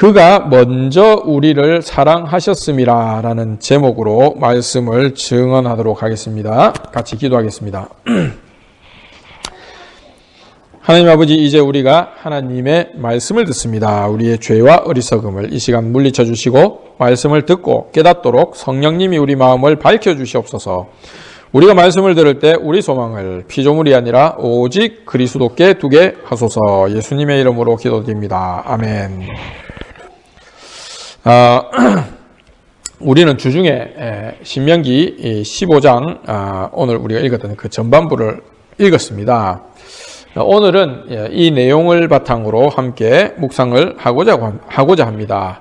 그가 먼저 우리를 사랑하셨음이라 라는 제목으로 말씀을 증언하도록 하겠습니다. 같이 기도하겠습니다. 하나님 아버지, 이제 우리가 하나님의 말씀을 듣습니다. 우리의 죄와 어리석음을 이 시간 물리쳐 주시고 말씀을 듣고 깨닫도록 성령님이 우리 마음을 밝혀 주시옵소서. 우리가 말씀을 들을 때 우리 소망을 피조물이 아니라 오직 그리스도께 두게 하소서. 예수님의 이름으로 기도드립니다. 아멘. 우리는 주중에 신명기 15장 오늘 우리가 읽었던 그 전반부를 읽었습니다. 오늘은 이 내용을 바탕으로 함께 묵상을 하고자 합니다.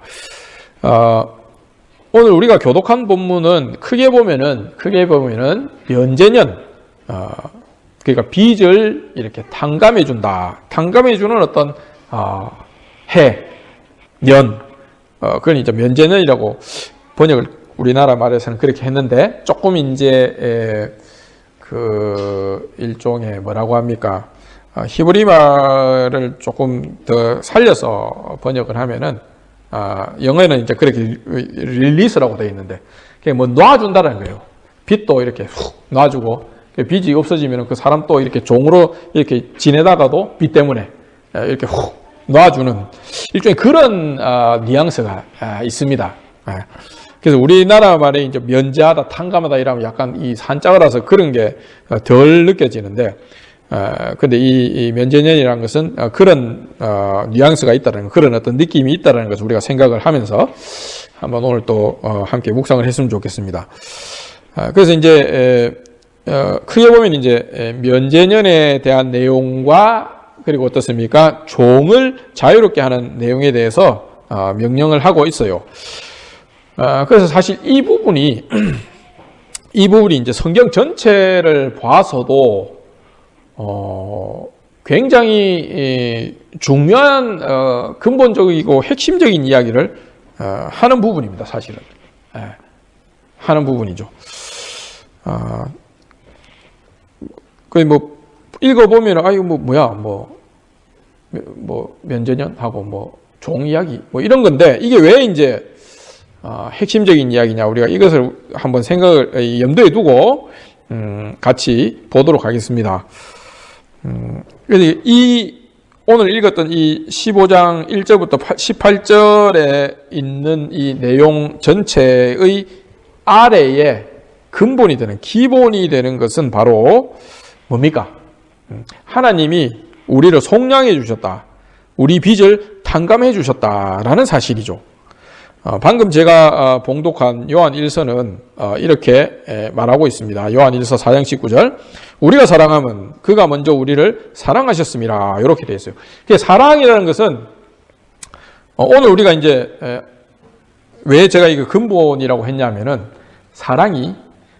오늘 우리가 교독한 본문은 크게 보면은 면제년, 그러니까 빚을 이렇게 탕감해 준다. 탕감해 주는 어떤 해, 년, 그건 이제 면제년이라고 번역을 우리나라 말에서는 그렇게 했는데, 조금 이제 그 일종의 뭐라고 합니까? 히브리 말을 조금 더 살려서 번역을 하면은, 영어에는 이제 그렇게 릴리스라고 되어 있는데, 그게 뭐 놔준다는 거예요. 빚도 이렇게 훅 놔주고, 빚이 없어지면 그 사람 또 이렇게 종으로 이렇게 지내다가도 빚 때문에 이렇게 훅 놔주는 일종의 그런 뉘앙스가 있습니다. 그래서 우리나라 말에 이제 면제하다, 탕감하다 이러면 약간 이 산자어라서 그런 게 덜 느껴지는데, 근데 이 면제년이라는 것은 그런 뉘앙스가 있다는, 그런 어떤 느낌이 있다는 것을 우리가 생각을 하면서 한번 오늘 또 함께 묵상을 했으면 좋겠습니다. 그래서 이제 크게 보면 이제 면제년에 대한 내용과, 그리고 어떻습니까? 종을 자유롭게 하는 내용에 대해서 명령을 하고 있어요. 그래서 사실 이 부분이 이제 성경 전체를 봐서도 굉장히 중요한 근본적이고 핵심적인 이야기를 하는 부분입니다. 사실은 하는 부분이죠. 그 뭐 읽어보면 이거 뭐 면제년 하고 뭐 종 이야기 뭐 이런 건데, 이게 왜 이제 핵심적인 이야기냐, 우리가 이것을 한번 생각을 염두에 두고 같이 보도록 하겠습니다. 그래서 오늘 읽었던 이 15장 1절부터 18절에 있는 이 내용 전체의 아래에 근본이 되는, 기본이 되는 것은 바로 뭡니까? 하나님이 우리를 속량해 주셨다. 우리 빚을 탕감해 주셨다라는 사실이죠. 방금 제가 봉독한 요한 1서는 이렇게 말하고 있습니다. 요한 1서 4장 19절. 우리가 사랑하면 그가 먼저 우리를 사랑하셨습니다. 이렇게 되어 있어요. 사랑이라는 것은 오늘 우리가 이제 왜 제가 이거 근본이라고 했냐면은, 사랑이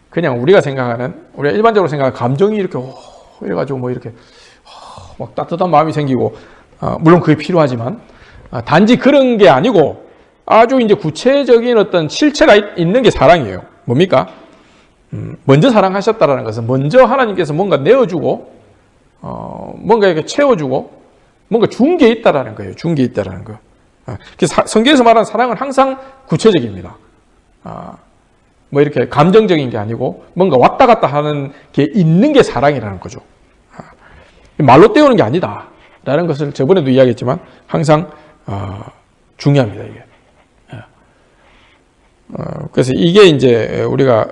그냥 우리가 일반적으로 생각하는 감정이 이렇게 이래가지고 뭐 이렇게 막 따뜻한 마음이 생기고, 물론 그게 필요하지만 단지 그런 게 아니고 아주 이제 구체적인 어떤 실체가 있는 게 사랑이에요. 뭡니까? 먼저 사랑하셨다라는 것은 먼저 하나님께서 뭔가 내어주고, 뭔가 이렇게 채워주고, 뭔가 준 게 있다라는 거예요. 준 게 있다라는 거. 성경에서 말하는 사랑은 항상 구체적입니다. 뭐 이렇게 감정적인 게 아니고 뭔가 왔다 갔다 하는 게 있는 게 사랑이라는 거죠. 말로 때우는 게 아니다라는 것을 저번에도 이야기했지만 항상 중요합니다, 이게. 그래서 이게 이제 우리가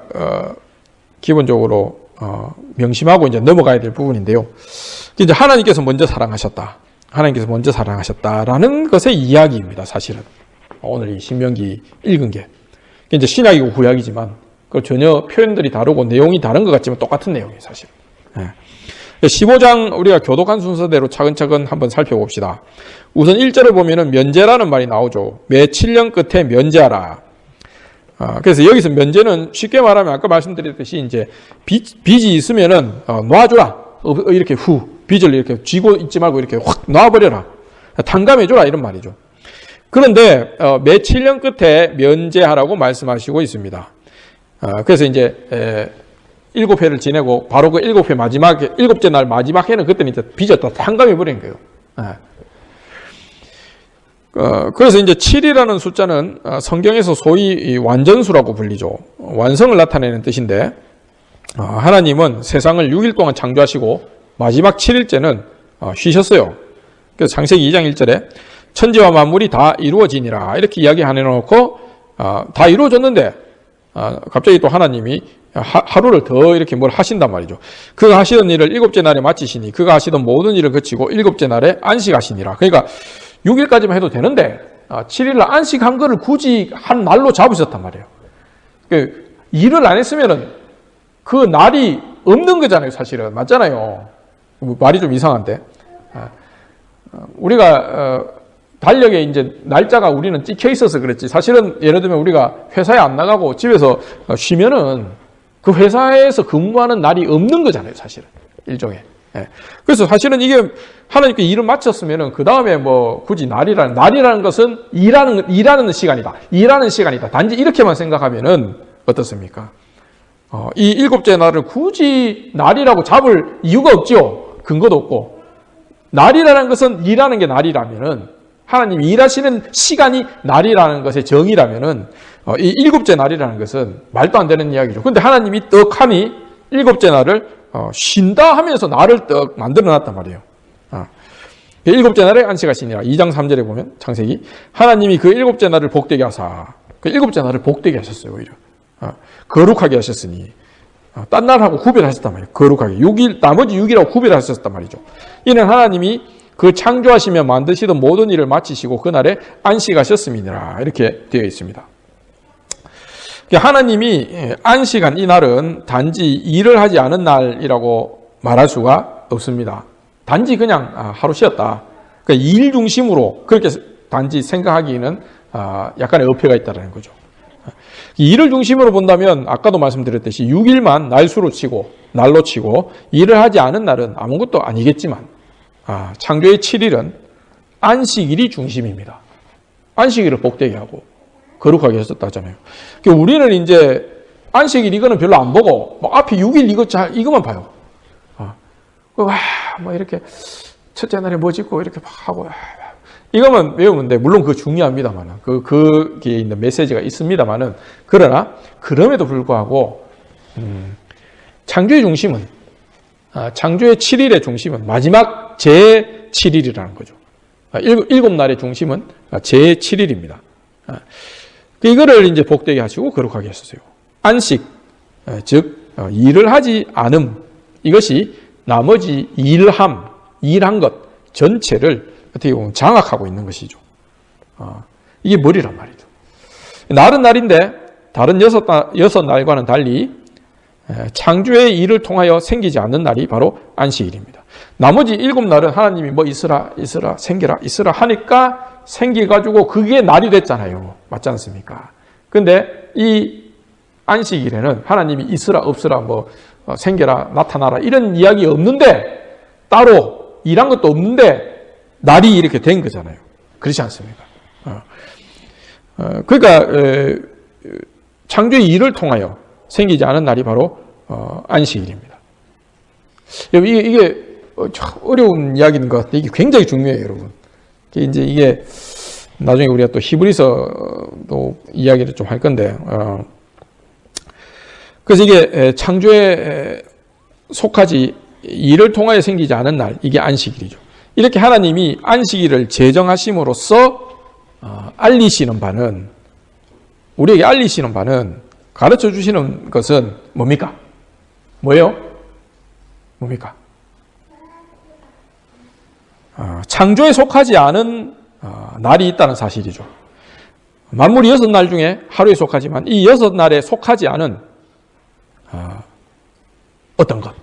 기본적으로 명심하고 이제 넘어가야 될 부분인데요. 이제 하나님께서 먼저 사랑하셨다라는 것의 이야기입니다, 사실은. 오늘 이 신명기 읽은 게. 이제 신약이고 구약이지만 그 전혀 표현들이 다르고 내용이 다른 것 같지만 똑같은 내용이에요, 사실. 15장 우리가 교독한 순서대로 차근차근 한번 살펴봅시다. 우선 1절을 보면은 면제라는 말이 나오죠. 매 7년 끝에 면제하라. 그래서 여기서 면제는 쉽게 말하면 아까 말씀드렸듯이 이제 빚이 있으면은 놔줘라. 이렇게 빚을 이렇게 쥐고 있지 말고 이렇게 확 놔버려라. 탕감해줘라, 이런 말이죠. 그런데 매 7년 끝에 면제하라고 말씀하시고 있습니다. 그래서 이제 7회를 지내고 바로 그 7회 마지막에, 7째 날 마지막 해는 그때는 이제 빚을 다 탕감해 버린 거예요. 그래서 이제 7이라는 숫자는 성경에서 소위 완전수라고 불리죠. 완성을 나타내는 뜻인데, 하나님은 세상을 6일 동안 창조하시고 마지막 7일째는 쉬셨어요. 그래서 창세기 2장 1절에 천지와 만물이 다 이루어지니라 이렇게 이야기 해놓고 다 이루어졌는데 갑자기 또 하나님이 하루를 더 이렇게 뭘 하신단 말이죠. 그가 하시던 일을 7째 날에 마치시니 그가 하시던 모든 일을 그치고 7째 날에 안식하시니라. 그러니까 6일까지만 해도 되는데 7일날 안식한 거를 굳이 한 날로 잡으셨단 말이에요. 그 일을 안 했으면은 그 날이 없는 거잖아요, 사실은. 맞잖아요. 말이 좀 이상한데. 우리가 달력에 이제 날짜가 우리는 찍혀 있어서 그랬지. 사실은 예를 들면 우리가 회사에 안 나가고 집에서 쉬면은 그 회사에서 근무하는 날이 없는 거잖아요, 사실은. 일종의. 그래서 사실은 이게 하나님께 일을 마쳤으면은 그 다음에 뭐 굳이 날이라는 것은 일하는 시간이다. 단지 이렇게만 생각하면은 어떻습니까? 이 7째 날을 굳이 날이라고 잡을 이유가 없죠. 근거도 없고. 날이라는 것은 일하는 게 날이라면은 하나님이 일하시는 시간이 날이라는 것의 정의라면은 이 7째 날이라는 것은 말도 안 되는 이야기죠. 근데 하나님이 떡하니 7째 날을 쉰다 하면서 날을 떡 만들어 놨단 말이에요. 7째 날에 안식하시니라. 2장 3절에 보면 창세기 하나님이 그 7째 날을 복되게 하사 그 7째 날을 복되게 하셨어요. 오히려 거룩하게 하셨으니 딴 날하고 구별하셨단 말이에요. 거룩하게. 나머지 6일하고 구별하셨단 말이죠. 이는 하나님이 그 창조하시며 만드시던 모든 일을 마치시고 그날에 안식하셨음이니라. 이렇게 되어 있습니다. 하나님이 안식한 이 날은 단지 일을 하지 않은 날이라고 말할 수가 없습니다. 단지 그냥 하루 쉬었다. 그러니까 일 중심으로 그렇게 단지 생각하기에는 약간의 어폐가 있다는 거죠. 일을 중심으로 본다면 아까도 말씀드렸듯이 6일만 날로 치고 일을 하지 않은 날은 아무것도 아니겠지만 창조의 7일은 안식일이 중심입니다. 안식일을 복되게 하고 거룩하게 했었다 하잖아요. 그러니까 우리는 이제 안식일 이거는 별로 안 보고 앞에 6일 이거만 봐요. 뭐 이렇게 첫째 날에 뭐 짓고 이렇게 막 하고 이거만 외우는데 물론 그거 중요합니다만은 거기에 있는 메시지가 있습니다만은 그러나 그럼에도 불구하고 창조의 중심은 창조의 7일의 중심은 마지막 제7일이라는 거죠. 7날의 중심은 제7일입니다. 이거를 이제 복되게 하시고 거룩하게 하셨어요. 안식, 즉 일을 하지 않음, 이것이 나머지 일한 것 전체를 어떻게 보면 장악하고 있는 것이죠. 이게 머리란 말이죠. 날은 날인데 다른 6날과는 달리 창조의 일을 통하여 생기지 않는 날이 바로 안식일입니다. 나머지 7날은 하나님이 뭐 있으라 생겨라 하니까 생겨가지고 그게 날이 됐잖아요. 맞지 않습니까? 근데 이 안식일에는 하나님이 있으라 없으라 뭐 생겨라 나타나라 이런 이야기 없는데 따로 일한 것도 없는데 날이 이렇게 된 거잖아요. 그렇지 않습니까? 그러니까 창조의 일을 통하여 생기지 않은 날이 바로 안식일입니다. 이게 어려운 이야기인 것 같은데 이게 굉장히 중요해요, 여러분. 이게 나중에 우리가 또 히브리서도 이야기를 좀 할 건데, 그래서 이게 창조에 속하지 일을 통하여 생기지 않은 날, 이게 안식일이죠. 이렇게 하나님이 안식일을 제정하심으로써 우리에게 알리시는 바는 가르쳐 주시는 것은 뭡니까? 뭐예요? 뭡니까? 창조에 속하지 않은 날이 있다는 사실이죠. 만물이 6날 중에 하루에 속하지만 이 6날에 속하지 않은 어떤 것,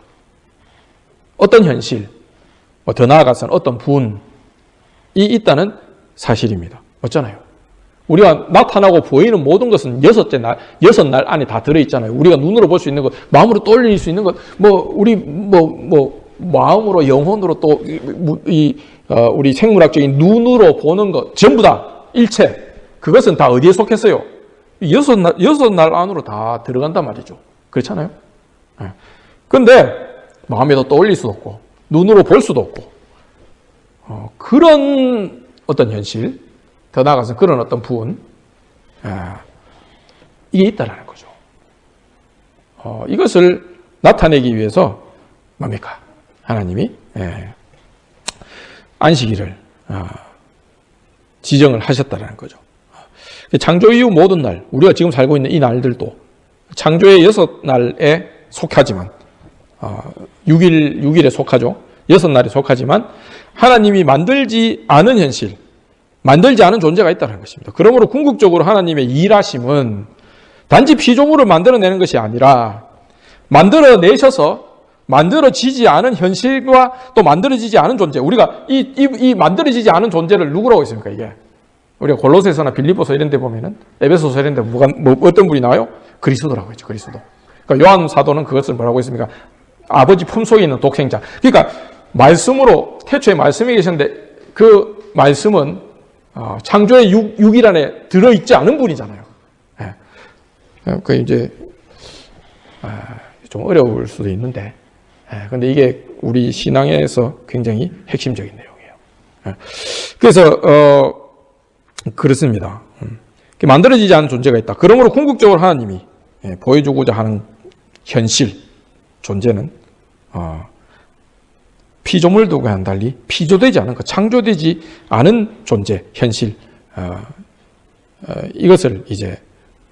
어떤 현실, 더 나아가서는 어떤 분이 있다는 사실입니다. 맞잖아요. 우리가 나타나고 보이는 모든 것은 6날 안에 다 들어있잖아요. 우리가 눈으로 볼 수 있는 것, 마음으로 떠올릴 수 있는 것, 마음으로, 영혼으로 또, 우리 생물학적인 눈으로 보는 것, 전부 다, 일체, 그것은 다 어디에 속했어요? 6날 안으로 다 들어간단 말이죠. 그렇잖아요? 근데, 마음에도 떠올릴 수도 없고, 눈으로 볼 수도 없고, 그런 어떤 현실, 더 나아가서 그런 어떤 분, 이게 있다라는 거죠. 이것을 나타내기 위해서 뭡니까? 하나님이 안식일을 지정을 하셨다라는 거죠. 창조 이후 모든 날, 우리가 지금 살고 있는 이 날들도 창조의 6날에 속하지만 6일에 속하죠. 6날에 속하지만 하나님이 만들지 않은 현실, 만들지 않은 존재가 있다는 것입니다. 그러므로 궁극적으로 하나님의 일하심은 단지 피조물을 만들어내는 것이 아니라 만들어내셔서 만들어지지 않은 현실과 또 만들어지지 않은 존재, 우리가 이 만들어지지 않은 존재를 누구라고 했습니까? 이게 우리가 골로새서나 빌립보서 이런 데 보면은, 에베소서 이런 데 어떤 분이 나와요? 그리스도라고 했죠. 그리스도. 그러니까 요한 사도는 그것을 뭐라고 했습니까? 아버지 품속에 있는 독생자. 그러니까 말씀으로, 태초에 말씀이 계셨는데 그 말씀은 창조의 6일 안에 들어있지 않은 분이잖아요. 그 이제 좀 어려울 수도 있는데, 근데 이게 우리 신앙에서 굉장히 핵심적인 내용이에요. 그래서 그렇습니다. 만들어지지 않은 존재가 있다. 그러므로 궁극적으로 하나님이 보여주고자 하는 현실, 존재는 피조물들과는 달리 피조되지 않은 것, 창조되지 않은 존재, 현실, 이것을 이제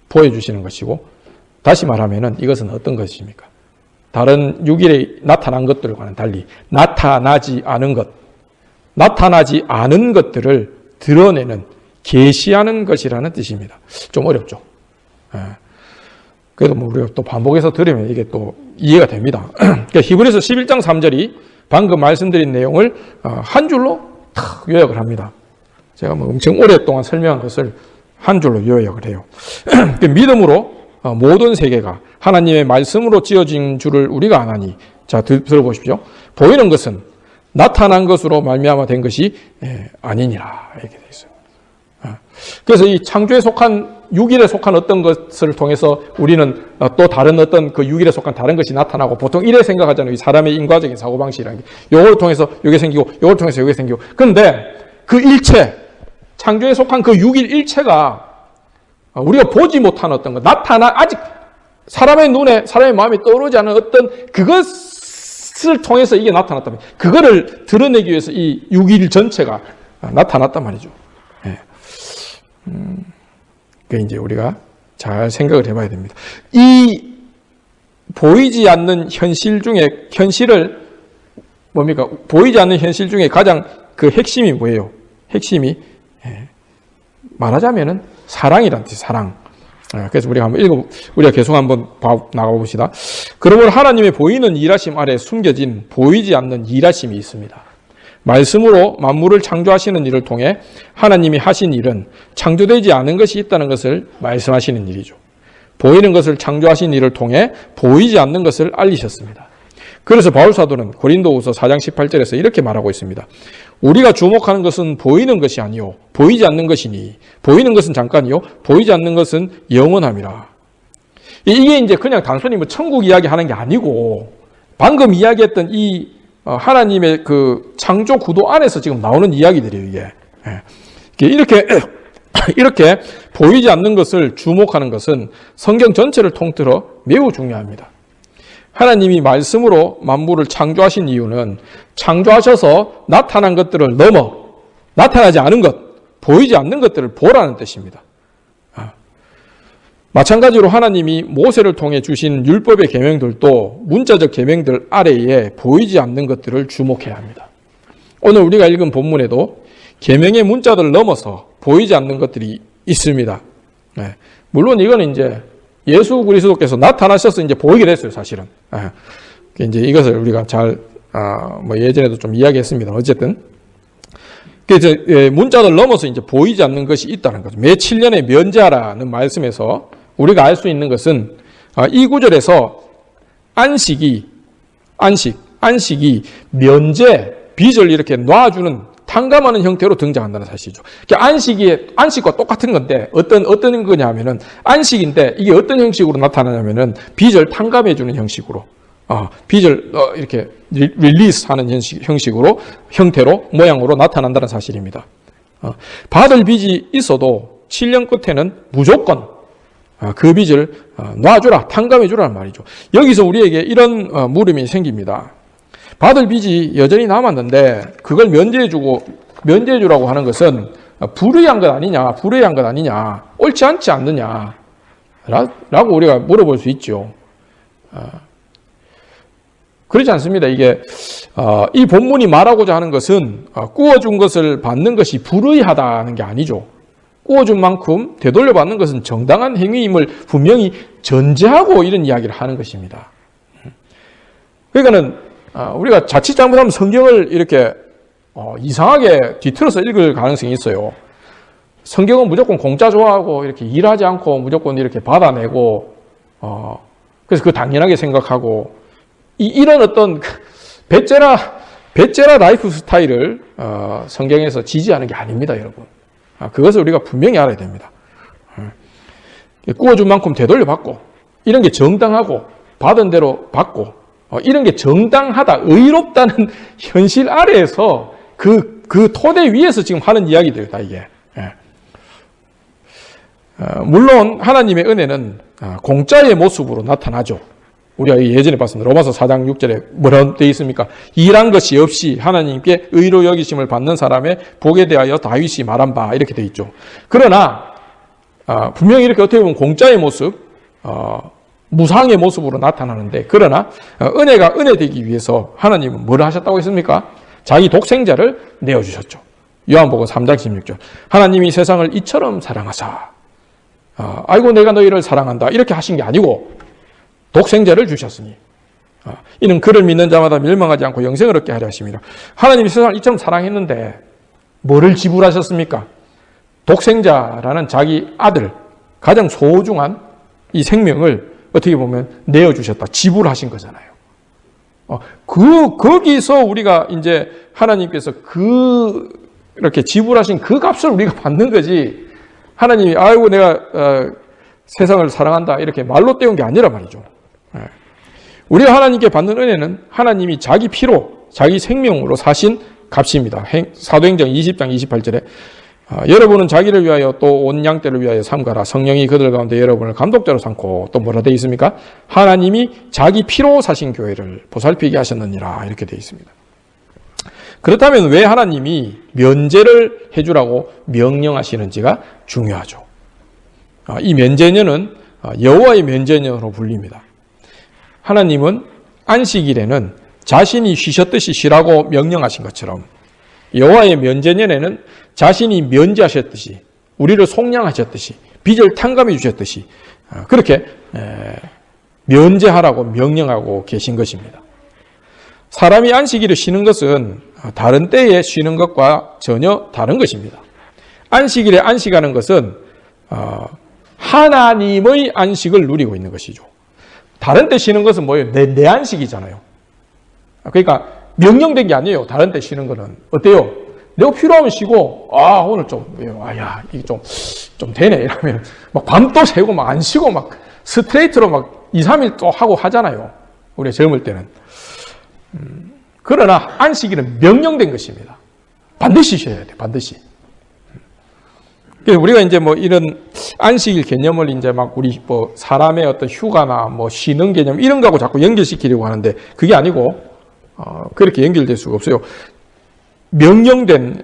보여주시는 것이고, 다시 말하면은 이것은 어떤 것입니까? 다른 6일에 나타난 것들과는 달리 나타나지 않은 것, 나타나지 않은 것들을 드러내는, 계시하는 것이라는 뜻입니다. 좀 어렵죠. 그래도 뭐 우리가 또 반복해서 들으면 이게 또 이해가 됩니다. 그러니까 히브리서 11장 3절이 방금 말씀드린 내용을 한 줄로 탁 요약을 합니다. 제가 뭐 엄청 오랫동안 설명한 것을 한 줄로 요약을 해요. 믿음으로 모든 세계가 하나님의 말씀으로 지어진 줄을 우리가 아나니, 자 들어보십시오. 보이는 것은 나타난 것으로 말미암아 된 것이 아니니라, 이렇게 되어 있어요. 그래서 이 창조에 속한 6일에 속한 어떤 것을 통해서 우리는 또 다른 어떤 그 6일에 속한 다른 것이 나타나고, 보통 이래 생각하잖아요. 이 사람의 인과적인 사고방식이라는 게. 요걸 통해서 요게 생기고, 요걸 통해서 요게 생기고. 근데 그 일체, 창조에 속한 그 6일 일체가 우리가 보지 못한 어떤 것, 아직 사람의 눈에, 사람의 마음에 떠오르지 않은 어떤 그것을 통해서 이게 나타났다면, 그거를 드러내기 위해서 이 6일 전체가 나타났단 말이죠. 그 이제 우리가 잘 생각을 해봐야 됩니다. 이 보이지 않는 현실 중에, 현실을 뭡니까? 보이지 않는 현실 중에 가장 그 핵심이 뭐예요? 핵심이 말하자면은 사랑이란 뜻, 사랑. 그래서 우리가 한번 우리가 계속 한번 나가봅시다. 그러므로 하나님의 보이는 일하심 아래 숨겨진 보이지 않는 일하심이 있습니다. 말씀으로 만물을 창조하시는 일을 통해 하나님이 하신 일은 창조되지 않은 것이 있다는 것을 말씀하시는 일이죠. 보이는 것을 창조하신 일을 통해 보이지 않는 것을 알리셨습니다. 그래서 바울사도는 고린도후서 4장 18절에서 이렇게 말하고 있습니다. 우리가 주목하는 것은 보이는 것이 아니요 보이지 않는 것이니, 보이는 것은 잠깐이요 보이지 않는 것은 영원함이라. 이게 이제 그냥 단순히 뭐 천국 이야기하는 게 아니고, 방금 이야기했던 이 하나님의 그 창조 구도 안에서 지금 나오는 이야기들이에요, 이게. 이렇게 보이지 않는 것을 주목하는 것은 성경 전체를 통틀어 매우 중요합니다. 하나님이 말씀으로 만물을 창조하신 이유는 창조하셔서 나타난 것들을 넘어 나타나지 않은 것, 보이지 않는 것들을 보라는 뜻입니다. 마찬가지로 하나님이 모세를 통해 주신 율법의 계명들도 문자적 계명들 아래에 보이지 않는 것들을 주목해야 합니다. 오늘 우리가 읽은 본문에도 계명의 문자들을 넘어서 보이지 않는 것들이 있습니다. 물론 이거는 이제 예수 그리스도께서 나타나셔서 이제 보이게 됐어요, 사실은. 이제 이것을 우리가 잘 뭐 예전에도 좀 이야기했습니다. 어쨌든 그래서 문자들 넘어서 이제 보이지 않는 것이 있다는 거죠. 매 7년에 면제하라는 말씀에서 우리가 알 수 있는 것은 이 구절에서 안식이 면제, 빚을 이렇게 놔주는, 탕감하는 형태로 등장한다는 사실이죠. 안식과 똑같은 건데 어떤 거냐 하면은 안식인데 이게 어떤 형식으로 나타나냐면은 빚을 탕감해주는 형식으로, 빚을 이렇게 릴리스하는 형식으로, 형태로, 모양으로 나타난다는 사실입니다. 받을 빚이 있어도 7년 끝에는 무조건 그 빚을 놔주라, 탕감해주라는 말이죠. 여기서 우리에게 이런 물음이 생깁니다. 받을 빚이 여전히 남았는데 그걸 면제해주라고 하는 것은 불의한 것 아니냐, 옳지 않지 않느냐 라고 우리가 물어볼 수 있죠. 그렇지 않습니다. 이게 이 본문이 말하고자 하는 것은 꾸어준 것을 받는 것이 불의하다는 게 아니죠. 꾸어준 만큼 되돌려받는 것은 정당한 행위임을 분명히 전제하고 이런 이야기를 하는 것입니다. 그러니까는 우리가 자칫 잘못하면 성경을 이렇게 이상하게 뒤틀어서 읽을 가능성이 있어요. 성경은 무조건 공짜 좋아하고 이렇게 일하지 않고 무조건 이렇게 받아내고 그래서 그 당연하게 생각하고 이런 어떤 배째라 라이프 스타일을 성경에서 지지하는 게 아닙니다, 여러분. 그것을 우리가 분명히 알아야 됩니다. 꾸어준 만큼 되돌려받고 이런 게 정당하고 받은 대로 받고 이런 게 정당하다, 의롭다는 현실 아래에서 그 토대 위에서 지금 하는 이야기들이다, 이게. 물론 하나님의 은혜는 공짜의 모습으로 나타나죠. 우리가 예전에 봤습니다. 로마서 4장 6절에 뭐라고 되어 있습니까? 일한 것이 없이 하나님께 의로 여기심을 받는 사람의 복에 대하여 다윗이 말한 바 이렇게 되어 있죠. 그러나 분명히 이렇게 어떻게 보면 공짜의 모습, 무상의 모습으로 나타나는데 그러나 은혜가 은혜되기 위해서 하나님은 뭘 하셨다고 했습니까? 자기 독생자를 내어주셨죠. 요한복음 3장 16절. 하나님이 세상을 이처럼 사랑하사 아이고 내가 너희를 사랑한다 이렇게 하신 게 아니고 독생자를 주셨으니 이는 그를 믿는 자마다 멸망하지 않고 영생을 얻게 하려 하심이라. 하나님이 세상을 이처럼 사랑했는데 뭐를 지불하셨습니까? 독생자라는 자기 아들, 가장 소중한 이 생명을 어떻게 보면 내어주셨다, 지불하신 거잖아요. 거기서 우리가 이제 하나님께서 이렇게 지불하신 그 값을 우리가 받는 거지, 하나님이 아이고 내가 세상을 사랑한다 이렇게 말로 때운 게 아니라 말이죠. 우리가 하나님께 받는 은혜는 하나님이 자기 피로, 자기 생명으로 사신 값입니다. 사도행전 20장 28절에 여러분은 자기를 위하여 또 온 양떼를 위하여 삼가라. 성령이 그들 가운데 여러분을 감독자로 삼고 또 뭐라 되어 있습니까? 하나님이 자기 피로 사신 교회를 보살피게 하셨느니라 이렇게 되어 있습니다. 그렇다면 왜 하나님이 면제를 해주라고 명령하시는지가 중요하죠. 이 면제년은 여호와의 면제년으로 불립니다. 하나님은 안식일에는 자신이 쉬셨듯이 쉬라고 명령하신 것처럼 여호와의 면제년에는 자신이 면제하셨듯이 우리를 속량하셨듯이 빚을 탕감해 주셨듯이 그렇게 면제하라고 명령하고 계신 것입니다. 사람이 안식일을 쉬는 것은 다른 때에 쉬는 것과 전혀 다른 것입니다. 안식일에 안식하는 것은 하나님의 안식을 누리고 있는 것이죠. 다른 때 쉬는 것은 뭐예요? 내 안식이잖아요. 그러니까 명령된 게 아니에요. 다른 때 쉬는 거는. 어때요? 내가 필요하면 쉬고, 오늘 이게 좀 되네. 이러면 막 밤도 새고 막 안 쉬고 막 스트레이트로 막 2, 3일 또 하고 하잖아요. 우리가 젊을 때는. 그러나 안식일은 명령된 것입니다. 반드시 쉬어야 돼, 반드시. 우리가 이제 뭐 이런 안식일 개념을 이제 막 우리 뭐 사람의 어떤 휴가나 뭐 쉬는 개념 이런 거하고 자꾸 연결시키려고 하는데 그게 아니고 그렇게 연결될 수가 없어요. 명령된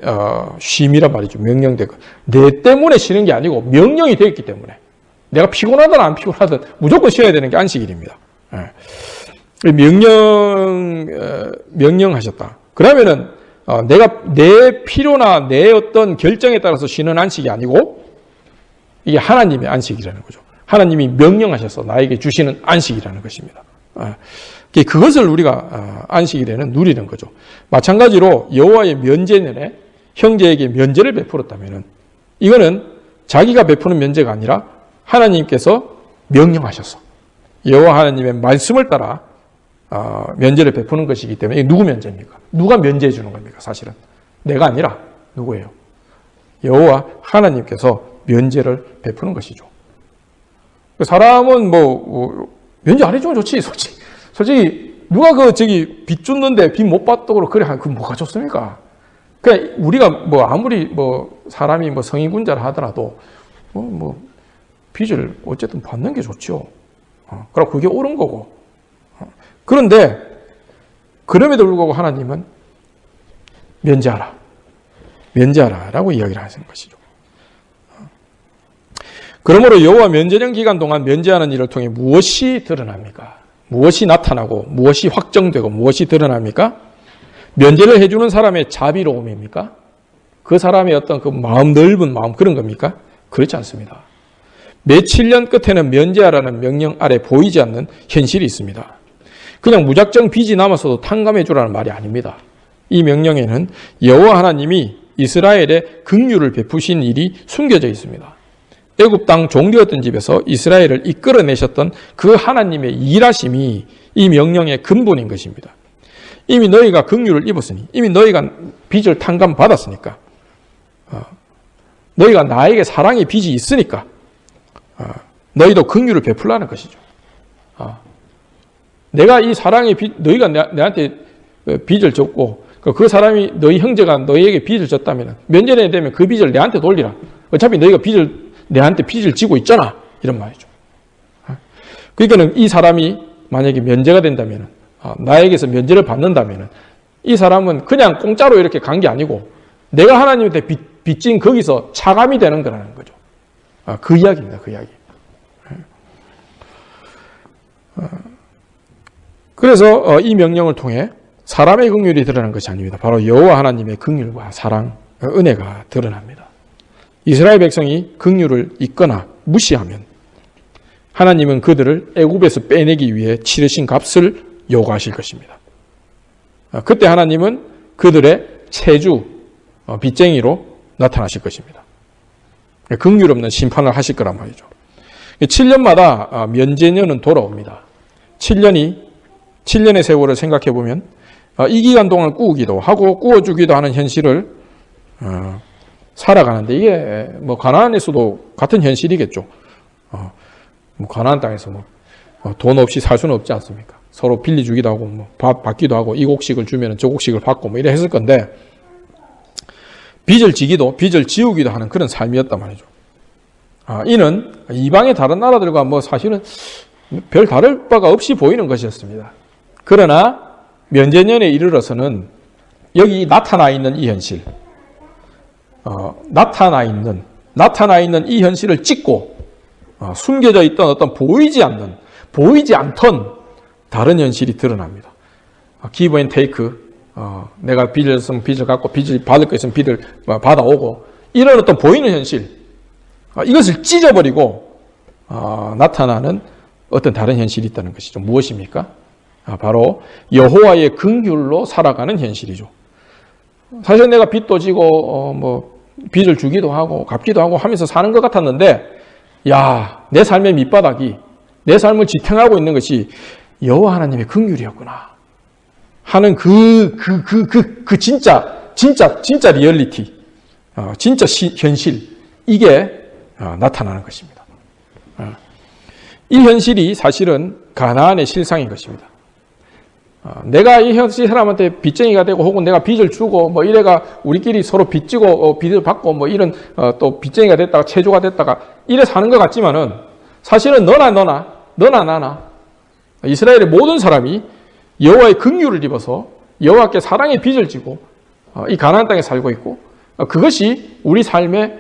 쉼이란 말이죠. 명령된 거. 내 때문에 쉬는 게 아니고 명령이 되어 있기 때문에 내가 피곤하든 안 피곤하든 무조건 쉬어야 되는 게 안식일입니다. 명령하셨다. 그러면은 내가 내 필요나 내 어떤 결정에 따라서 쉬는 안식이 아니고 이게 하나님의 안식이라는 거죠. 하나님이 명령하셔서 나에게 주시는 안식이라는 것입니다. 그것을 우리가 안식일에는 누리는 거죠. 마찬가지로 여호와의 면제년에 형제에게 면제를 베풀었다면은 이거는 자기가 베푸는 면제가 아니라 하나님께서 명령하셔서 여호와 하나님의 말씀을 따라 면제를 베푸는 것이기 때문에 누구 면제입니까? 누가 면제해 주는 겁니까? 사실은 내가 아니라 누구예요? 여호와 하나님께서 면제를 베푸는 것이죠. 사람은 면제 안 해주면 좋지. 솔직히 누가 빚 줬는데 빚 못 받도록 그래 그 뭐가 좋습니까? 그냥 우리가 아무리 사람이 뭐 성인군자를 하더라도 빚을 어쨌든 받는 게 좋죠. 그럼 그게 옳은 거고. 그런데 그럼에도 불구하고 하나님은 면제하라라고 이야기를 하시는 것이죠. 그러므로 여호와 면제년 기간 동안 면제하는 일을 통해 무엇이 드러납니까? 무엇이 나타나고 무엇이 확정되고 무엇이 드러납니까? 면제를 해주는 사람의 자비로움입니까? 그 사람의 어떤 그 마음 넓은 마음 그런 겁니까? 그렇지 않습니다. 매 7년 끝에는 면제하라는 명령 아래 보이지 않는 현실이 있습니다. 그냥 무작정 빚이 남았어도 탕감해 주라는 말이 아닙니다. 이 명령에는 여호와 하나님이 이스라엘에 긍휼을 베푸신 일이 숨겨져 있습니다. 애굽 땅 종되었던 집에서 이스라엘을 이끌어내셨던 그 하나님의 일하심이 이 명령의 근본인 것입니다. 이미 너희가 긍휼을 입었으니, 이미 너희가 빚을 탕감받았으니까, 너희가 나에게 사랑의 빚이 있으니까 너희도 긍휼을 베풀라는 것이죠. 내가 이 사랑의 빚, 너희가 내한테 빚을 졌고 그 사람이 너희 형제가 너희에게 빚을 졌다면 면제년이 되면 그 빚을 내한테 돌리라. 어차피 너희가 내한테 빚을 지고 있잖아. 이런 말이죠. 그러니까 이 사람이 만약에 면제가 된다면, 나에게서 면제를 받는다면 이 사람은 그냥 공짜로 이렇게 간 게 아니고 내가 하나님한테 빚진 거기서 차감이 되는 거라는 거죠. 그 이야기입니다. 그 이야기. 그래서 이 명령을 통해 사람의 긍휼이 드러난 것이 아닙니다. 바로 여호와 하나님의 긍휼과 사랑, 은혜가 드러납니다. 이스라엘 백성이 긍휼을 잊거나 무시하면 하나님은 그들을 애굽에서 빼내기 위해 치르신 값을 요구하실 것입니다. 그때 하나님은 그들의 체주, 빚쟁이로 나타나실 것입니다. 긍휼 없는 심판을 하실 거란 말이죠. 7년마다 면제년은 돌아옵니다. 7년의 세월을 생각해 보면 이 기간 동안 꾸기도 하고 꾸어주기도 하는 현실을 살아가는데 이게 뭐 가나안에서도 같은 현실이겠죠. 뭐 가나안 땅에서 돈 없이 살 수는 없지 않습니까? 서로 빌려주기도 하고 밥 받기도 하고 이 곡식을 주면 저 곡식을 받고 이래 했을 건데 빚을 지우기도 하는 그런 삶이었단 말이죠. 이는 이방의 다른 나라들과 사실은 별 다를 바가 없이 보이는 것이었습니다. 그러나 면제년에 이르러서는 여기 나타나 있는 이 현실, 나타나 있는 이 현실을 찍고 숨겨져 있던 어떤 보이지 않던 다른 현실이 드러납니다. give and take, 내가 빚을 있으면 빚을 갖고 빚을 받을 거 있으면 빚을 받아오고 이런 어떤 보이는 현실, 이것을 찢어버리고 나타나는 어떤 다른 현실이 있다는 것이죠. 무엇입니까? 바로 여호와의 긍휼로 살아가는 현실이죠. 사실 내가 빚도 지고 빚을 주기도 하고 갚기도 하고 하면서 사는 것 같았는데 내 삶의 밑바닥이 내 삶을 지탱하고 있는 것이 여호와 하나님의 긍휼이었구나 하는 그 진짜 리얼리티, 진짜 현실, 이게 나타나는 것입니다. 이 현실이 사실은 가나안의 실상인 것입니다. 내가 이 사람한테 빚쟁이가 되고 혹은 내가 빚을 주고 이래가 우리끼리 서로 빚지고 빚을 받고 이런 또 빚쟁이가 됐다가 체조가 됐다가 이래 사는 것 같지만은 사실은 너나 나나 이스라엘의 모든 사람이 여호와의 긍휼을 입어서 여호와께 사랑의 빚을 지고 이 가나안 땅에 살고 있고 그것이 우리 삶의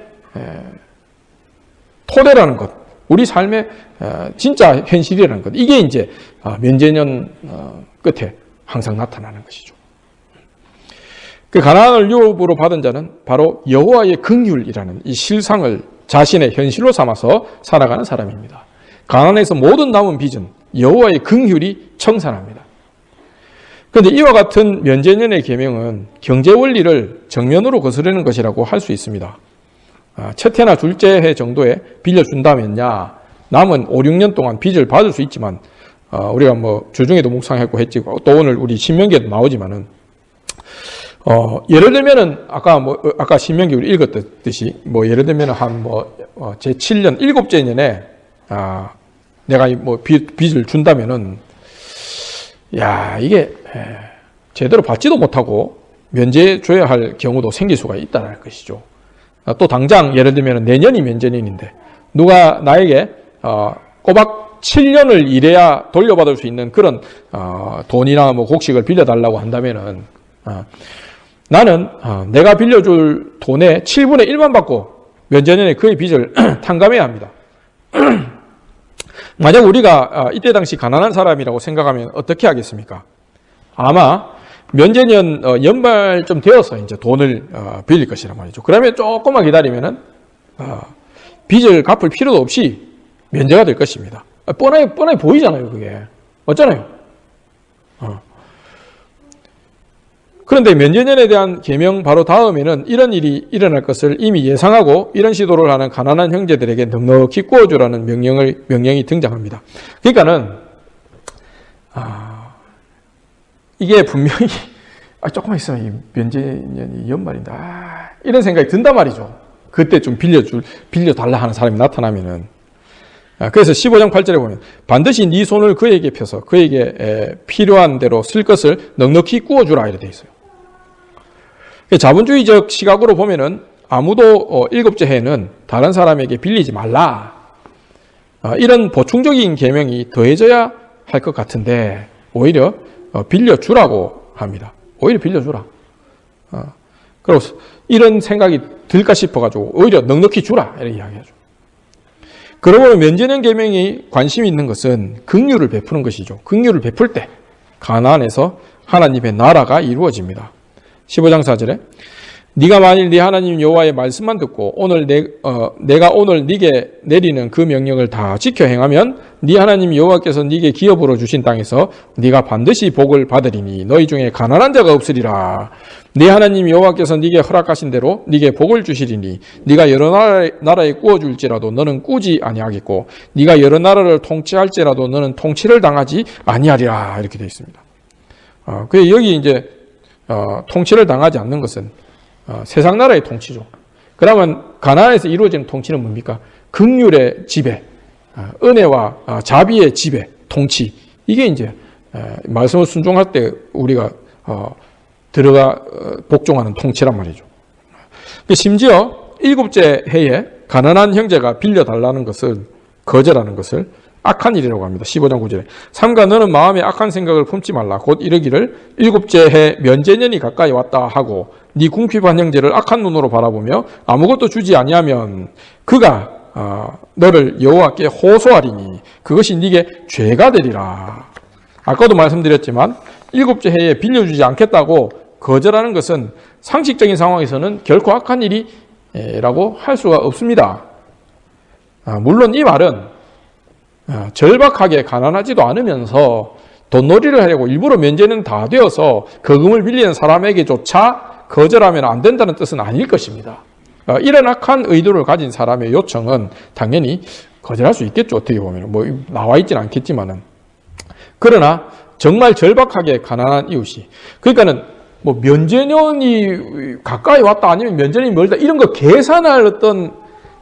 토대라는 것, 우리 삶의 진짜 현실이라는 것, 이게 이제 면제년 끝에 항상 나타나는 것이죠. 그 가나안을 유업으로 받은 자는 바로 여호와의 긍휼이라는 이 실상을 자신의 현실로 삼아서 살아가는 사람입니다. 가나안에서 모든 남은 빚은 여호와의 긍휼이 청산합니다. 그런데 이와 같은 면제년의 계명은 경제 원리를 정면으로 거스르는 것이라고 할 수 있습니다. 첫 해나 둘째 해 정도에 빌려준다면야 남은 5, 6년 동안 빚을 받을 수 있지만 우리가 주중에도 묵상했고 했지, 또 오늘 우리 신명기에도 나오지만은 예를 들면은 아까 신명기 우리 읽었듯이 예를 들면은 제 7년 7째 년에 내가 빚을 준다면은 이게 제대로 받지도 못하고 면제줘야 할 경우도 생길 수가 있다는 것이죠. 또 당장 예를 들면 내년이 면제년인데 누가 나에게 꼬박 7년을 일해야 돌려받을 수 있는 그런 돈이나 뭐 곡식을 빌려달라고 한다면은 나는 내가 빌려줄 돈의 7분의 1만 받고 면제년에 그의 빚을 탕감해야 합니다. 만약 우리가 이때 당시 가난한 사람이라고 생각하면 어떻게 하겠습니까? 아마 면제년 연말쯤 되어서 이제 돈을 빌릴 것이란 말이죠. 그러면 조금만 기다리면은 빚을 갚을 필요도 없이 면제가 될 것입니다. 뻔하게 보이잖아요, 그게. 맞잖아요. 그런데 면제년에 대한 계명 바로 다음에는 이런 일이 일어날 것을 이미 예상하고 이런 시도를 하는 가난한 형제들에게 넉넉히 구워주라는 명령이 등장합니다. 그러니까는 이게 분명히 조금만 있으면 면제년이 연말인데 이런 생각이 든단 말이죠. 그때 좀 빌려달라 하는 사람이 나타나면은. 그래서 15장 8절에 보면 반드시 네 손을 그에게 펴서 그에게 필요한 대로 쓸 것을 넉넉히 구워주라 이렇게 되어 있어요. 자본주의적 시각으로 보면은 아무도 일곱째 해에는 다른 사람에게 빌리지 말라. 이런 보충적인 계명이 더해져야 할 것 같은데 오히려 빌려주라고 합니다. 오히려 빌려주라. 그리고 이런 생각이 들까 싶어가지고 오히려 넉넉히 주라 이렇게 이야기하죠. 그러고 보면 면제년 계명이 관심이 있는 것은 긍휼을 베푸는 것이죠. 긍휼을 베풀 때 가나안에서 하나님의 나라가 이루어집니다. 15장 4절에 네가 만일 네 하나님 여호와의 말씀만 듣고 오늘 내가 오늘 네게 내리는 그 명령을 다 지켜 행하면 네 하나님 여호와께서 네게 기업으로 주신 땅에서 네가 반드시 복을 받으리니 너희 중에 가난한 자가 없으리라. 네 하나님 여호와께서 네게 허락하신 대로 네게 복을 주시리니 네가 여러 나라에 꾸어줄지라도 너는 꾸지 아니하겠고 네가 여러 나라를 통치할지라도 너는 통치를 당하지 아니하리라 이렇게 되어 있습니다. 그래서 여기 이제 통치를 당하지 않는 것은 세상 나라의 통치죠. 그러면 가나안에서 이루어지는 통치는 뭡니까? 긍휼의 지배, 은혜와 자비의 지배, 통치. 이게 이제 말씀을 순종할 때 우리가 들어가 복종하는 통치란 말이죠. 심지어 일곱째 해에 가난한 형제가 빌려달라는 것을 거절하는 것을 악한 일이라고 합니다. 15장 9절에 삼가 너는 마음에 악한 생각을 품지 말라. 곧 이르기를 일곱째 해 면제년이 가까이 왔다 하고 네 궁핍한 형제를 악한 눈으로 바라보며 아무것도 주지 아니하면 그가 너를 여호와께 호소하리니 그것이 네게 죄가 되리라. 아까도 말씀드렸지만 일곱째 해에 빌려주지 않겠다고 거절하는 것은 상식적인 상황에서는 결코 악한 일이라고 할 수가 없습니다. 물론 이 말은 절박하게 가난하지도 않으면서 돈놀이를 하려고 일부러 면제는 다 되어서 거금을 빌리는 사람에게조차 거절하면 안 된다는 뜻은 아닐 것입니다. 이런 악한 의도를 가진 사람의 요청은 당연히 거절할 수 있겠죠. 어떻게 보면 뭐 나와 있지는 않겠지만은. 그러나 정말 절박하게 가난한 이웃이 그러니까는 뭐 면제년이 가까이 왔다 아니면 면제년이 멀다 이런 거 계산할 어떤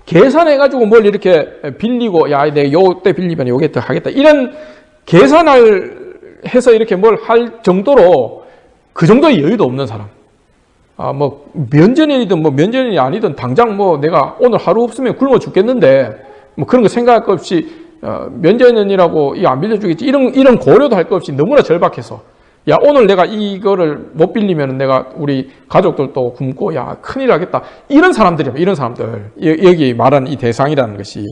계산해가지고 뭘 이렇게 빌리고, 야, 내가 요때 빌리면 요게 더 하겠다. 이런 계산을 해서 이렇게 뭘 할 정도로 그 정도의 여유도 없는 사람. 뭐, 면제년이든 뭐 면제년이 아니든 당장 뭐 내가 오늘 하루 없으면 굶어 죽겠는데 뭐 그런 거 생각할 것 없이 면제년이라고 이거 안 빌려주겠지. 이런 고려도 할 것 없이 너무나 절박해서 야, 오늘 내가 이거를 못 빌리면 내가 우리 가족들도 굶고, 야, 큰일 하겠다. 이런 사람들이야, 이런 사람들. 여기 말하는 이 대상이라는 것이.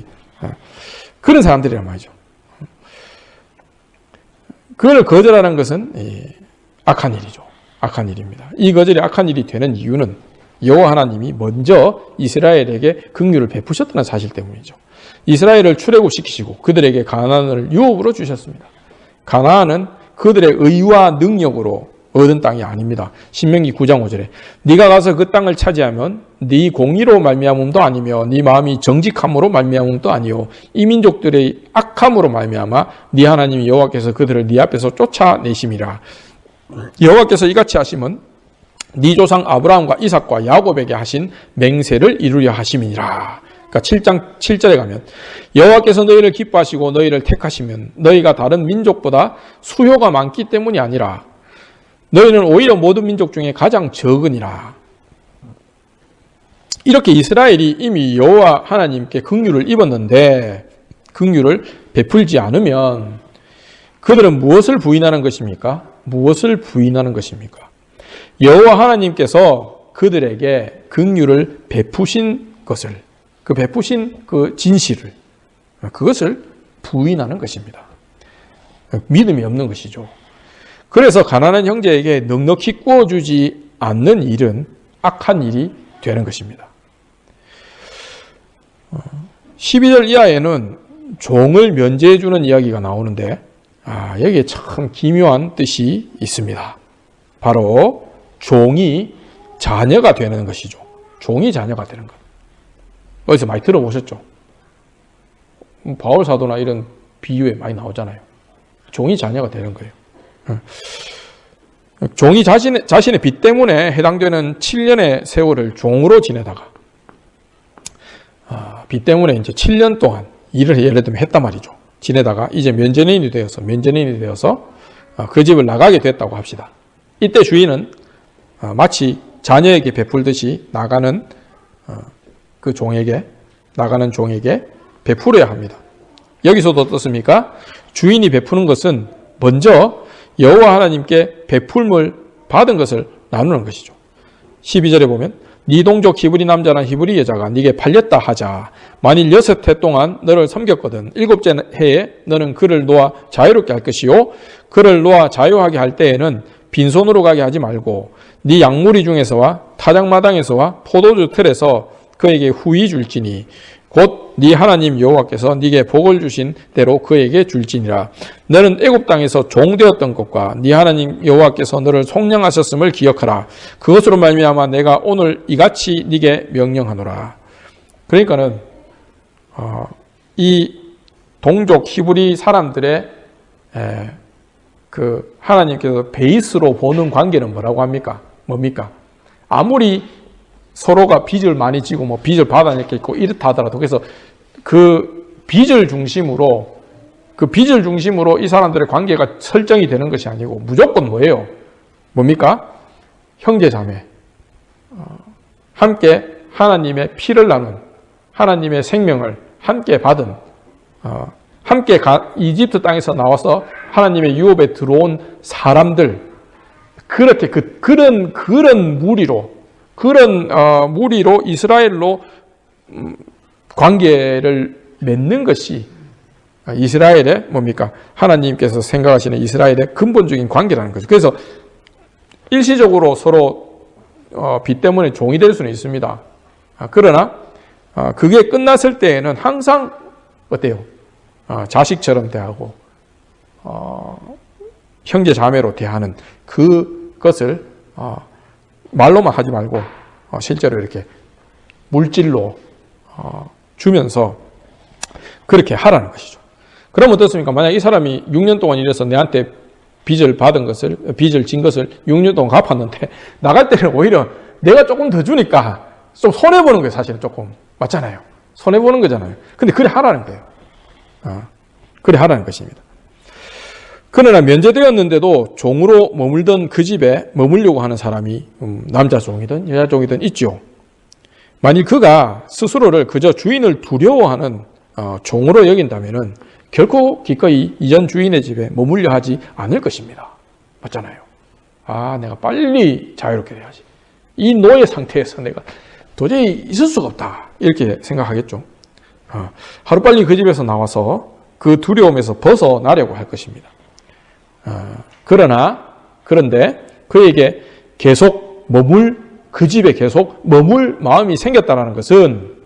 그런 사람들이란 말이죠. 그걸 거절하는 것은 악한 일이죠. 악한 일입니다. 이 거절이 악한 일이 되는 이유는 여호와 하나님이 먼저 이스라엘에게 긍휼을 베푸셨다는 사실 때문이죠. 이스라엘을 출애굽시키시고 그들에게 가나안을 유업으로 주셨습니다. 가나안은 그들의 의와 능력으로 얻은 땅이 아닙니다. 신명기 9장 5절에 네가 가서 그 땅을 차지하면 네 공의로 말미암음도 아니며 네 마음이 정직함으로 말미암음도 아니요 이 민족들의 악함으로 말미암아 네 하나님 여호와께서 그들을 네 앞에서 쫓아내심이라. 여호와께서 이같이 하심은 네 조상 아브라함과 이삭과 야곱에게 하신 맹세를 이루려 하심이니라. 그러니까 7장 7절에 가면 여호와께서 너희를 기뻐하시고 너희를 택하시면 너희가 다른 민족보다 수효가 많기 때문이 아니라 너희는 오히려 모든 민족 중에 가장 적으니라. 이렇게 이스라엘이 이미 여호와 하나님께 긍휼을 입었는데 긍휼을 베풀지 않으면 그들은 무엇을 부인하는 것입니까? 무엇을 부인하는 것입니까? 여호와 하나님께서 그들에게 긍휼을 베푸신 것을, 그 베푸신 그 진실을, 그것을 부인하는 것입니다. 믿음이 없는 것이죠. 그래서 가난한 형제에게 넉넉히 구워주지 않는 일은 악한 일이 되는 것입니다. 12절 이하에는 종을 면제해 주는 이야기가 나오는데 여기에 참 기묘한 뜻이 있습니다. 바로 종이 자녀가 되는 것이죠. 종이 자녀가 되는 것. 어디서 많이 들어보셨죠? 바울 사도나 이런 비유에 많이 나오잖아요. 종이 자녀가 되는 거예요. 종이 자신의 빚 때문에 해당되는 7년의 세월을 종으로 지내다가 빚 때문에 이제 7년 동안 일을 예를 들면 했단 말이죠. 지내다가 이제 면제인이 되어서 그 집을 나가게 됐다고 합시다. 이때 주인은 마치 자녀에게 베풀듯이 나가는 종에게 베풀어야 합니다. 여기서도 어떻습니까? 주인이 베푸는 것은 먼저 여호와 하나님께 베풀물 받은 것을 나누는 것이죠. 12절에 보면 네 동족 히브리 남자나 히브리 여자가 네게 팔렸다 하자. 만일 6해 동안 너를 섬겼거든 7째 해에 너는 그를 놓아 자유롭게 할 것이요 그를 놓아 자유하게 할 때에는 빈손으로 가게 하지 말고 네 양무리 중에서와 타작마당에서와 포도주 틀에서 그에게 후히 줄지니 곧 네 하나님 여호와께서 네게 복을 주신 대로 그에게 줄지니라. 너는 애굽 땅에서 종되었던 것과 네 하나님 여호와께서 너를 속량하셨음을 기억하라. 그것으로 말미암아 내가 오늘 이같이 네게 명령하노라. 그러니까는 이 동족 히브리 사람들의 그 하나님께서 베이스로 보는 관계는 뭐라고 합니까? 뭡니까? 아무리 서로가 빚을 많이 지고 뭐 빚을 받아냈겠고 이렇다 하더라도 그래서 그 빚을 중심으로 이 사람들의 관계가 설정이 되는 것이 아니고 무조건 뭐예요? 뭡니까? 형제 자매 함께 하나님의 피를 나눈 하나님의 생명을 함께 받은 함께 이집트 땅에서 나와서 하나님의 유업에 들어온 사람들 그렇게 그런 무리로 이스라엘로 관계를 맺는 것이 이스라엘의 뭡니까? 하나님께서 생각하시는 이스라엘의 근본적인 관계라는 거죠. 그래서 일시적으로 서로 빚 때문에 종이 될 수는 있습니다. 그러나 그게 끝났을 때에는 항상 어때요? 자식처럼 대하고 형제 자매로 대하는 그것을 말로만 하지 말고 실제로 이렇게 물질로 주면서 그렇게 하라는 것이죠. 그럼 어떻습니까? 만약 이 사람이 6년 동안 일해서 내한테 빚을 진 것을 6년 동안 갚았는데 나갈 때는 오히려 내가 조금 더 주니까 좀 손해보는 거예요. 사실은 조금. 맞잖아요. 손해보는 거잖아요. 근데 그래 하라는 거예요. 그래 하라는 것입니다. 그러나 면제되었는데도 종으로 머물던 그 집에 머물려고 하는 사람이 남자 종이든 여자 종이든 있죠. 만일 그가 스스로를 그저 주인을 두려워하는 종으로 여긴다면은 결코 기꺼이 이전 주인의 집에 머물려 하지 않을 것입니다. 맞잖아요. 내가 빨리 자유롭게 돼야지. 이 노예 상태에서 내가 도저히 있을 수가 없다. 이렇게 생각하겠죠. 하루빨리 그 집에서 나와서 그 두려움에서 벗어나려고 할 것입니다. 그런데 그에게 그 집에 계속 머물 마음이 생겼다는 것은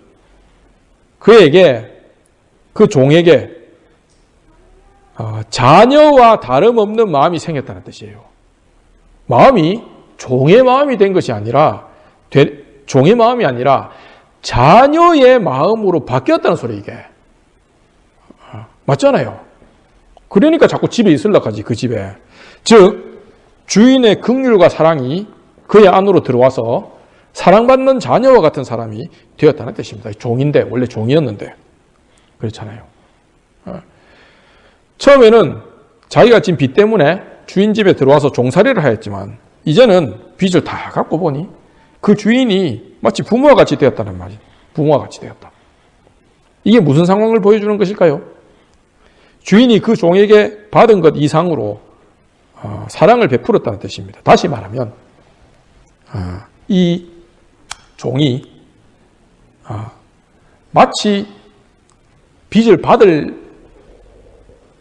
그 종에게 자녀와 다름없는 마음이 생겼다는 뜻이에요. 마음이 종의 마음이 된 것이 아니라 종의 마음이 아니라 자녀의 마음으로 바뀌었다는 소리 이게. 맞잖아요. 그러니까 자꾸 집에 있으려고 하지, 그 집에. 즉 주인의 긍휼과 사랑이 그의 안으로 들어와서 사랑받는 자녀와 같은 사람이 되었다는 뜻입니다. 종인데 원래 종이었는데 그렇잖아요. 처음에는 자기가 진 빚 때문에 주인 집에 들어와서 종살이를 하였지만 이제는 빚을 다 갚고 보니 그 주인이 마치 부모와 같이 되었다는 말이에요. 부모와 같이 되었다. 이게 무슨 상황을 보여주는 것일까요? 주인이 그 종에게 받은 것 이상으로 사랑을 베풀었다는 뜻입니다. 다시 말하면 이 종이 마치 빚을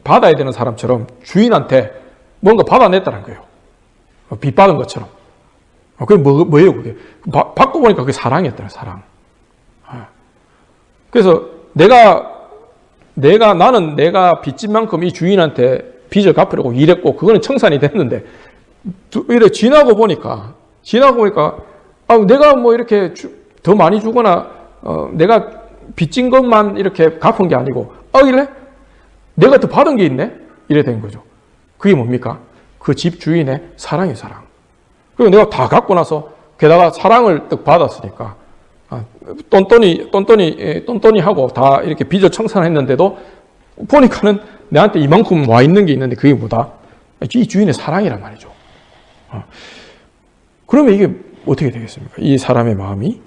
받아야 되는 사람처럼 주인한테 뭔가 받아냈다는 거예요. 빚 받은 것처럼. 그게 뭐예요, 그게? 받고 보니까 그게 사랑이었다는 사랑. 그래서 나는 내가 빚진 만큼 이 주인한테 빚을 갚으려고 일했고, 그거는 청산이 됐는데, 이렇게 지나고 보니까, 내가 뭐 이렇게 더 많이 주거나, 내가 빚진 것만 이렇게 갚은 게 아니고, 이래? 내가 더 받은 게 있네? 이래 된 거죠. 그게 뭡니까? 그 집 주인의 사랑이 사랑. 그리고 내가 다 갖고 나서, 게다가 사랑을 딱 받았으니까, 똔똔이 하고 다 이렇게 빚을 청산했는데도, 보니까는 내한테 이만큼 와 있는 게 있는데, 그게 뭐다? 이 주인의 사랑이란 말이죠. 그러면 이게 어떻게 되겠습니까? 이 사람의 마음이,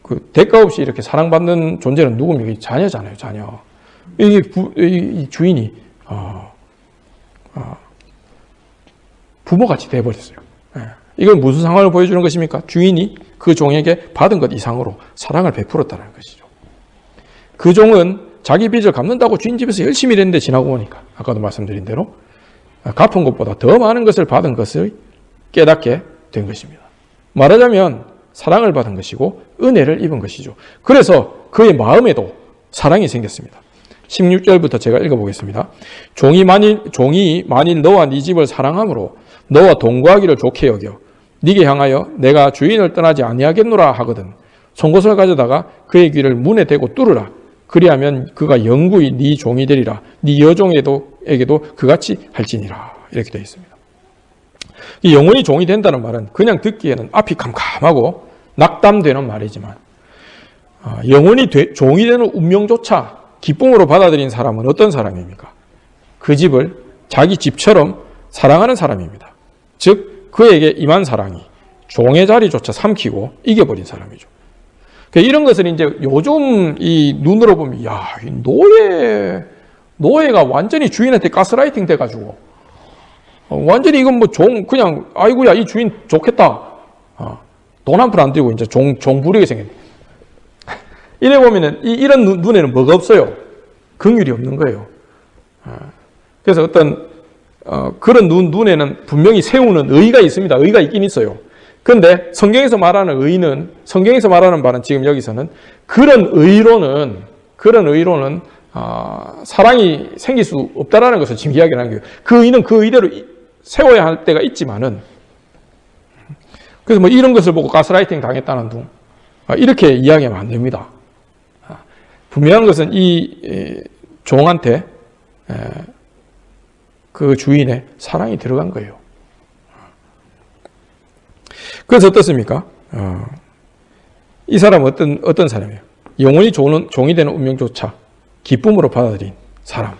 그 대가 없이 이렇게 사랑받는 존재는 누굽니까? 이 자녀잖아요, 자녀. 이 주인이 부모같이 돼버렸어요. 이건 무슨 상황을 보여주는 것입니까? 주인이 그 종에게 받은 것 이상으로 사랑을 베풀었다는 것이죠. 그 종은 자기 빚을 갚는다고 주인 집에서 열심히 일했는데 지나고 보니까 아까도 말씀드린 대로 갚은 것보다 더 많은 것을 받은 것을 깨닫게 된 것입니다. 말하자면 사랑을 받은 것이고 은혜를 입은 것이죠. 그래서 그의 마음에도 사랑이 생겼습니다. 16절부터 제가 읽어보겠습니다. 종이 만일 너와 네 집을 사랑함으로 너와 동거하기를 좋게 여겨 네게 향하여 내가 주인을 떠나지 아니하겠노라 하거든 송곳을 가져다가 그의 귀를 문에 대고 뚫으라. 그리하면 그가 영구히 네 종이 되리라. 네 여종에게도 그같이 할지니라. 이렇게 되어 있습니다. 이 영원히 종이 된다는 말은 그냥 듣기에는 앞이 캄캄하고 낙담되는 말이지만 영원히 종이 되는 운명조차 기쁨으로 받아들인 사람은 어떤 사람입니까? 그 집을 자기 집처럼 사랑하는 사람입니다. 즉 그에게 임한 사랑이 종의 자리조차 삼키고 이겨버린 사람이죠. 이런 것을 이제 요즘 이 눈으로 보면 이 노예가 완전히 주인한테 가스라이팅 돼가지고 완전히 이건 뭐 그냥 아이고야 이 주인 좋겠다. 돈 한 푼 안 들고 이제 종 부리게 생겼네. 이래 보면은 이런 눈에는 뭐가 없어요? 긍휼이 없는 거예요. 그래서 어떤 그런 눈에는 분명히 세우는 의의가 있습니다. 의의가 있긴 있어요. 그런데 성경에서 말하는 바는 지금 여기서는 그런 의로는 사랑이 생길 수 없다라는 것을 지금 이야기를 하는 거예요. 그 의는 그 의대로 세워야 할 때가 있지만은 그래서 뭐 이런 것을 보고 가스라이팅 당했다는 둥 이렇게 이야기하면 안 됩니다. 분명한 것은 이 종한테 그 주인의 사랑이 들어간 거예요. 그래서 어떻습니까? 이 사람은 어떤 사람이에요? 영원히 종이 되는 운명조차 기쁨으로 받아들인 사람.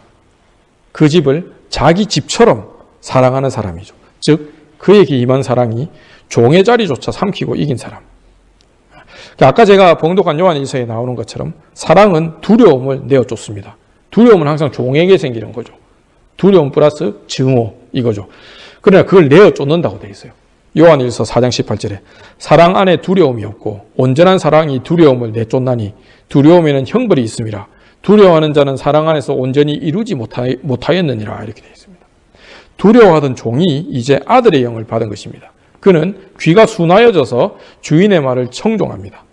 그 집을 자기 집처럼 사랑하는 사람이죠. 즉 그에게 임한 사랑이 종의 자리조차 삼키고 이긴 사람. 아까 제가 봉독한 요한일서에 나오는 것처럼 사랑은 두려움을 내어쫓습니다. 두려움은 항상 종에게 생기는 거죠. 두려움 플러스 증오 이거죠. 그러나 그걸 내어쫓는다고 되어 있어요. 요한일서 4장 18절에 사랑 안에 두려움이 없고 온전한 사랑이 두려움을 내쫓나니 두려움에는 형벌이 있음이라. 두려워하는 자는 사랑 안에서 온전히 이루지 못하였느니라. 이렇게 되어 있습니다. 두려워하던 종이 이제 아들의 영을 받은 것입니다. 그는 귀가 순하여져서 주인의 말을 청종합니다.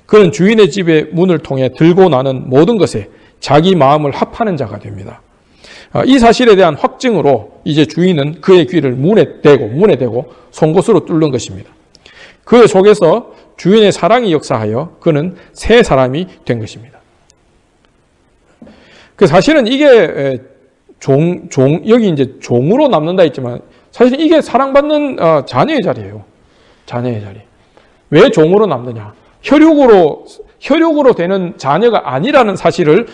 그는 주인의 집의 문을 통해 들고 나는 모든 것에 자기 마음을 합하는 자가 됩니다. 이 사실에 대한 확증으로 이제 주인은 그의 귀를 문에 대고 송곳으로 뚫는 것입니다. 그의 속에서 주인의 사랑이 역사하여 그는 새 사람이 된 것입니다. 그 사실은 이게 여기 이제 종으로 남는다 했지만 사실 이게 사랑받는 자녀의 자리예요. 자녀의 자리. 왜 종으로 남느냐? 혈육으로 되는 자녀가 아니라는 사실을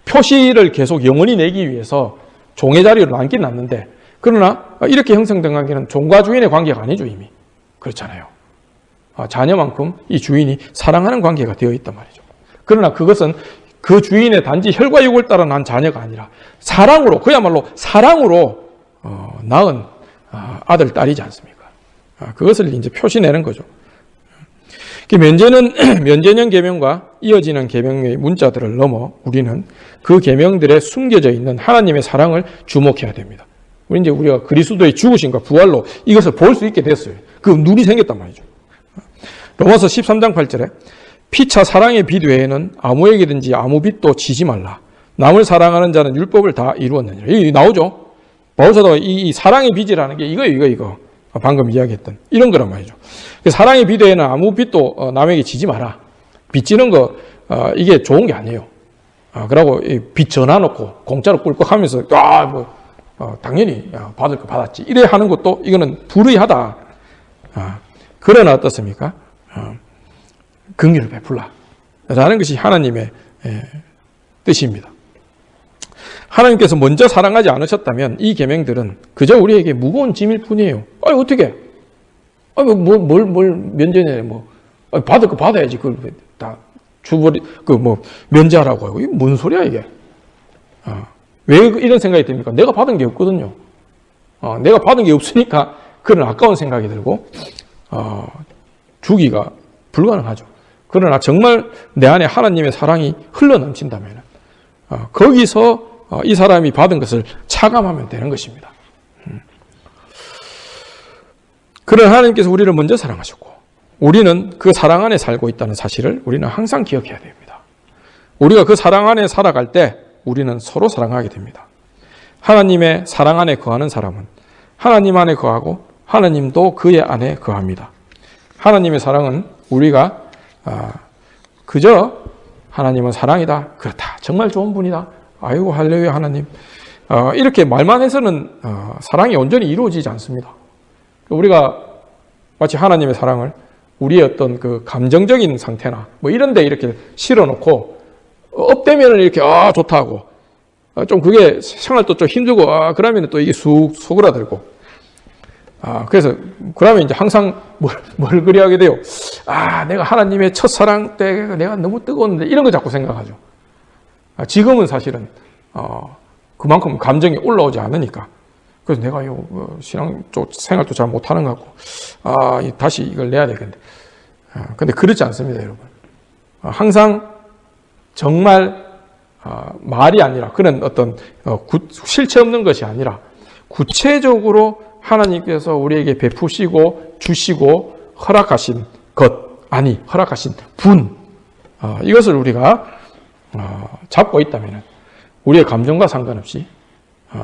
표시를 계속 영원히 내기 위해서 종의 자리로 남긴 남는데 그러나 이렇게 형성된 관계는 종과 주인의 관계가 아니죠 이미. 그렇잖아요. 자녀만큼 이 주인이 사랑하는 관계가 되어 있단 말이죠. 그러나 그것은 그 주인의 단지 혈과 육을 따라 난 자녀가 아니라 사랑으로, 그야말로 사랑으로 낳은 아들, 딸이지 않습니까? 그것을 이제 표시내는 거죠. 면제는 면제년 계명과 이어지는 계명의 문자들을 넘어 우리는 그 계명들에 숨겨져 있는 하나님의 사랑을 주목해야 됩니다. 우리가 그리스도의 죽으심과 부활로 이것을 볼 수 있게 됐어요. 그 눈이 생겼단 말이죠. 로마서 13장 8절에 피차 사랑의 빛 외에는 아무에게든지 아무 빛도 지지 말라. 남을 사랑하는 자는 율법을 다 이루었느니라. 여기 나오죠. 바울사도가 이 사랑의 빛이라는 게 이거. 방금 이야기했던 이런 거란 말이죠. 사랑의 빛 외에는 아무 빛도 남에게 지지 마라. 빚지는 거 이게 좋은 게 아니에요. 그러고 빚 전화놓고 공짜로 꿀꺽하면서 당연히 받을 거 받았지 이래 하는 것도 이거는 불의하다. 그러나 어떻습니까? 긍휼을 베풀라 라는 것이 하나님의 뜻입니다. 하나님께서 먼저 사랑하지 않으셨다면 이 계명들은 그저 우리에게 무거운 짐일 뿐이에요. 어떻게? 뭘 면제네, 받을 거 받아야지. 그걸 다 주버리, 면제하라고 하고. 이게 뭔 소리야, 이게? 왜 이런 생각이 듭니까? 내가 받은 게 없거든요. 내가 받은 게 없으니까 그런 아까운 생각이 들고, 주기가 불가능하죠. 그러나 정말 내 안에 하나님의 사랑이 흘러 넘친다면, 거기서 이 사람이 받은 것을 차감하면 되는 것입니다. 그런 하나님께서 우리를 먼저 사랑하셨고 우리는 그 사랑 안에 살고 있다는 사실을 우리는 항상 기억해야 됩니다. 우리가 그 사랑 안에 살아갈 때 우리는 서로 사랑하게 됩니다. 하나님의 사랑 안에 거하는 사람은 하나님 안에 거하고 하나님도 그의 안에 거합니다. 하나님의 사랑은 우리가 그저 하나님은 사랑이다. 그렇다. 정말 좋은 분이다. 아이고 할렐루야 하나님. 이렇게 말만 해서는 사랑이 온전히 이루어지지 않습니다. 우리가 마치 하나님의 사랑을 우리의 어떤 그 감정적인 상태나 이런 데 이렇게 실어놓고 업되면 이렇게 좋다 하고 좀 그게 생활도 좀 힘들고 그러면 또 이게 쑥 소그라들고 그래서 그러면 이제 항상 뭘 그리하게 돼요? 내가 하나님의 첫사랑 때 내가 너무 뜨거웠는데 이런 거 자꾸 생각하죠. 지금은 사실은 그만큼 감정이 올라오지 않으니까 그래서 내가 신앙 쪽 생활도 잘 못하는 것 같고 다시 이걸 내야 되겠는데 근데 그렇지 않습니다, 여러분. 항상 정말 말이 아니라 그런 어떤 실체 없는 것이 아니라 구체적으로 하나님께서 우리에게 베푸시고 주시고 허락하신 허락하신 분 이것을 우리가 잡고 있다면 우리의 감정과 상관없이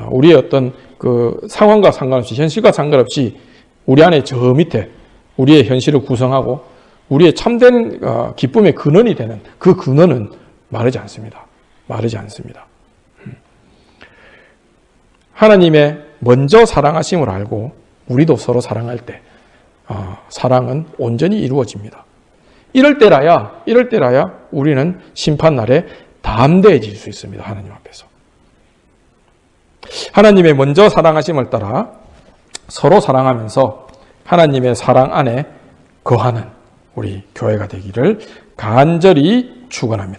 우리의 어떤 그 상황과 상관없이 현실과 상관없이 우리 안에 저 밑에 우리의 현실을 구성하고 우리의 참된 기쁨의 근원이 되는 그 근원은 마르지 않습니다. 마르지 않습니다. 하나님의 먼저 사랑하심을 알고 우리도 서로 사랑할 때 사랑은 온전히 이루어집니다. 이럴 때라야 우리는 심판날에 담대해질 수 있습니다. 하나님 앞에서. 하나님의 먼저 사랑하심을 따라 서로 사랑하면서 하나님의 사랑 안에 거하는 우리 교회가 되기를 간절히 축원합니다.